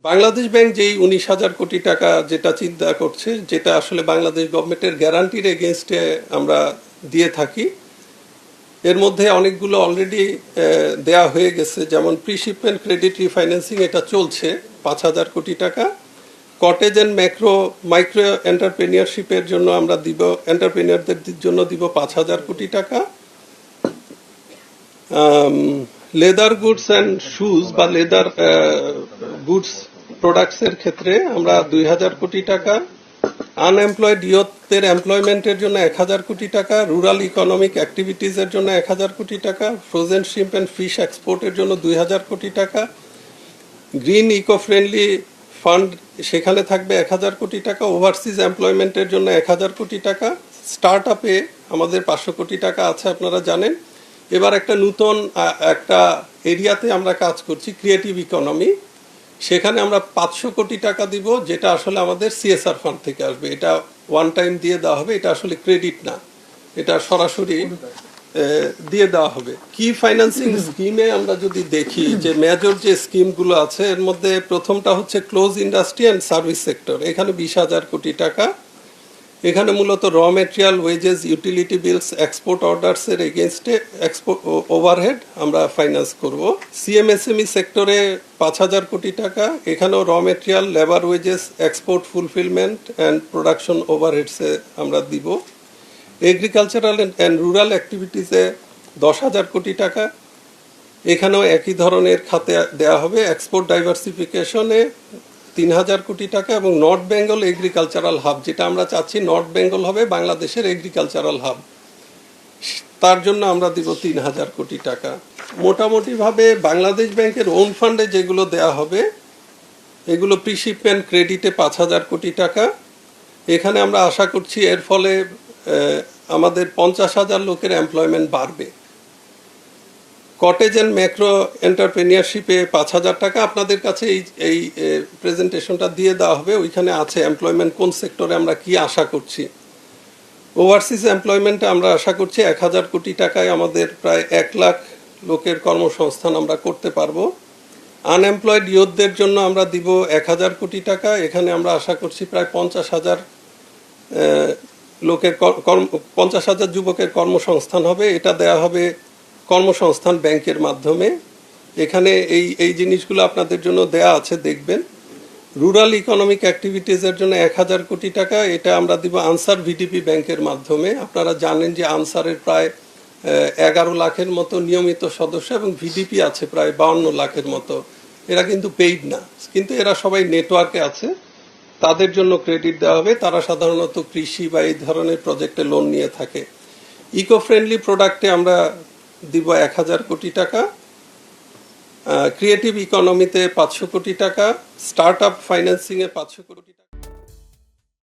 Bangladesh bank যেই 19,000 কোটি টাকা যেটা চিন্তা করছে, যেটা আসলে বাংলাদেশ গভর্নমেন্টের গ্যারান্টির এগেনস্টে আমরা দিয়ে থাকি, এর মধ্যে অনেকগুলো অলরেডি দেয়া হয়ে গেছে। যেমন প্রি শিপমেন্ট ক্রেডিট রিফাইন্যান্সিং, এটা চলছে 5,000 কোটি টাকা। কটেজ অ্যান্ড মাইক্রো এন্টারপ্রেনিয়রশিপের জন্য আমরা দিব, এন্টারপ্রেনিয়রদের জন্য দিব 5,000 কোটি টাকা। লেদার গুডস অ্যান্ড শুজ বা লেদার গুডস প্রোডাক্টসের ক্ষেত্রে আমরা 2,000 কোটি টাকা। আনএমপ্লয়েড ইয়ুথদের এমপ্লয়মেন্টের জন্য 1,000 কোটি টাকা। রুরাল ইকোনমিক অ্যাক্টিভিটিজের জন্য 1,000 কোটি টাকা। ফ্রোজেন শ্রিম্প অ্যান্ড ফিশ এক্সপোর্টের জন্য 2,000 কোটি টাকা। গ্রিন ইকো ফ্রেন্ডলি ফান্ড, সেখানে থাকবে 1,000 কোটি টাকা। ওভারসিজ এমপ্লয়মেন্টের জন্য 1,000 কোটি টাকা। স্টার্ট আপে আমাদের 500 কোটি টাকা আছে, আপনারা জানেন। এবার একটা নতুন একটা এরিয়াতে আমরা কাজ করছি, ক্রিয়েটিভ ইকোনমি। সেখানে আমরা 500 কোটি টাকা দিব, যেটা আসলে আমাদের সিএসআর ফান্ড থেকে আসবে। এটা ওয়ান টাইম দিয়ে দেওয়া হবে, এটা আসলে ক্রেডিট না, এটা সরাসরি দিয়ে দেওয়া হবে। কি ফাইন্যান্সিং স্কিমে আমরা যদি দেখি যে মেজর যে স্কিমগুলো আছে, এর মধ্যে প্রথমটা হচ্ছে close industry and service sector, এখানে 20,000 কোটি টাকা। এখানে মূলত raw material, wages, utility bills, export orders এর এগেনস্টে এক্সপোর্ট ওভারহেড আমরা ফাইন্যান্স করব। সিএমএসএমই সেক্টরে 5,000 কোটি টাকা, এখানেও raw material, labour wages, export fulfilment and production ওভারহেডসে আমরা দিব। এগ্রিকালচারাল অ্যান্ড রুরাল অ্যাক্টিভিটিসে 10,000 কোটি টাকা, এখানেও একই ধরনের খাতে দেওয়া হবে। এক্সপোর্ট ডাইভার্সিফিকেশনে 3,000 কোটি টাকা এবং নর্থ বেঙ্গল এগ্রিকালচারাল হাব, যেটা আমরা চাচ্ছি নর্থ বেঙ্গল হবে বাংলাদেশের এগ্রিকালচারাল হাব, তার জন্য আমরা দিব 3,000 কোটি টাকা। মোটামুটিভাবে বাংলাদেশ ব্যাংকের ওন ফান্ডে যেগুলো দেয়া হবে, এগুলো প্রি শিপমেন্ট ক্রেডিটে 5,000 কোটি টাকা। এখানে আমরা আশা করছি এর ফলে আমাদের 50,000 লোকের এমপ্লয়মেন্ট বাড়বে। কটেজ অ্যান্ড ম্যাক্রো এন্টারপ্রেনিয়রশিপে 5,000 টাকা, আপনাদের কাছে এই প্রেজেন্টেশনটা দিয়ে দেওয়া হবে, ওইখানে আছে এমপ্লয়মেন্ট কোন সেক্টরে আমরা কি আশা করছি। ওভারসিজ এমপ্লয়মেন্টে আমরা আশা করছি 1,000 কোটি টাকায় আমাদের প্রায় 1 লাখ লোকের কর্মসংস্থান আমরা করতে পারবো। আনএমপ্লয়েড ইয়ুথদের জন্য আমরা দিব 1,000 কোটি টাকা, এখানে আমরা আশা করছি প্রায় 50,000 লোকের 50,000 যুবকের কর্মসংস্থান হবে। এটা দেয়া হবে কর্মসংস্থান ব্যাংকের মাধ্যমে। এখানে এই জিনিসগুলো আপনাদের জন্য দেয়া আছে, দেখবেন। রুরাল ইকোনমিক অ্যাক্টিভিটিজের জন্য 1,000 কোটি টাকা, এটা আমরা দিব আনসার ভিডিপি ব্যাংকের মাধ্যমে। আপনারা জানেন যে আনসারের প্রায় 11 লাখের মতো নিয়মিত সদস্য এবং ভিডিপি আছে প্রায় 52 লাখের মতো। এরা কিন্তু পেইড না, কিন্তু এরা সবাই নেটওয়ার্কে আছে, তাদের জন্য ক্রেডিট দেওয়া হবে। তারা সাধারণত কৃষি বা এই ধরনের প্রজেক্টে লোন নিয়ে থাকে। ইকো ফ্রেন্ডলি প্রোডাক্টে আমরা দিব 1,000 কোটি টাকা। ক্রিয়েটিভ ইকোনমিতে 500 কোটি টাকা। স্টার্ট আপ ফাইন্যান্সিংয়ে 500 কোটি